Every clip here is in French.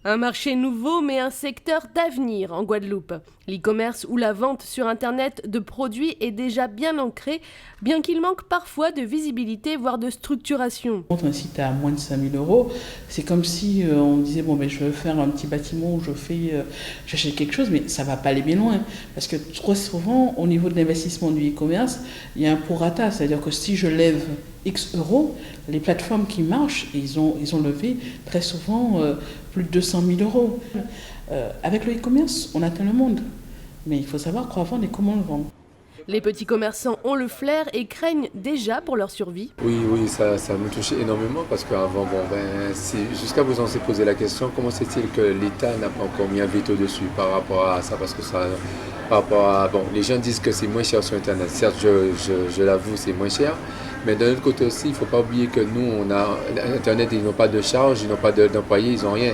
Un marché nouveau mais un secteur d'avenir en Guadeloupe. L'e-commerce ou la vente sur Internet de produits est déjà bien ancré, bien qu'il manque parfois de visibilité, voire de structuration. Quand un site à moins de 5 000 euros, c'est comme si on disait bon, ben, je veux faire un petit bâtiment où j'achète quelque chose, mais ça ne va pas aller bien loin. Parce que trop souvent, au niveau de l'investissement du e-commerce, il y a un prorata. C'est-à-dire que si je lève X euros, les plateformes qui marchent, ils ont levé très souvent plus de 200 000 euros. Avec le e-commerce, on atteint le monde. Mais il faut savoir quoi vendre et comment le vendre. Les petits commerçants ont le flair et craignent déjà pour leur survie. Oui, ça me touche énormément parce qu'avant, jusqu'à vous en s'est posé la question, comment c'est-il que l'État n'a pas encore mis un veto dessus par rapport à ça, parce que les gens disent que c'est moins cher sur Internet. Certes, je l'avoue, c'est moins cher, mais d'un autre côté aussi, il ne faut pas oublier que nous, on a Internet, ils n'ont pas de charge, ils n'ont pas d'employés, ils n'ont rien.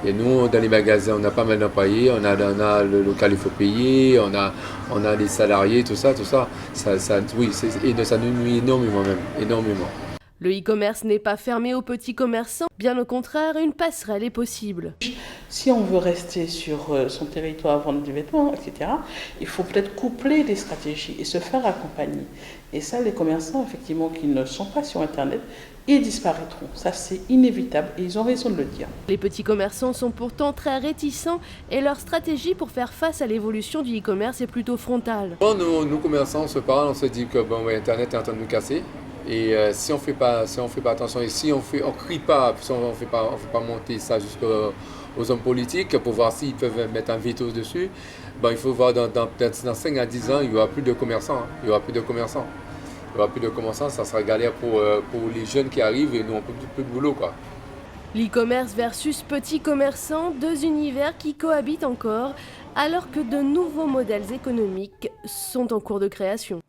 Et nous, dans les magasins, on a pas mal d'employés, on a le local, il faut payer, on a les salariés, tout ça. Ça nous nuit énormément même, énormément. Le e-commerce n'est pas fermé aux petits commerçants, bien au contraire, une passerelle est possible. Si on veut rester sur son territoire, vendre des vêtements, etc., il faut peut-être coupler des stratégies et se faire accompagner. Et ça, les commerçants, effectivement, qui ne sont pas sur Internet, ils disparaîtront. Ça, c'est inévitable et ils ont raison de le dire. Les petits commerçants sont pourtant très réticents et leur stratégie pour faire face à l'évolution du e-commerce est plutôt frontale. Nous commerçants, on se parle, on se dit que Internet est en train de nous casser. Et si on fait pas attention, et si on crie pas, si on fait pas monter ça jusqu'aux hommes politiques pour voir s'ils peuvent mettre un veto dessus, il faut voir dans 5 à 10 ans, il n'y aura plus de commerçants. Il n'y aura plus de commerçants, ça sera galère pour les jeunes qui arrivent et nous on peut plus de boulot, quoi. L'e-commerce versus petits commerçants, deux univers qui cohabitent encore, alors que de nouveaux modèles économiques sont en cours de création.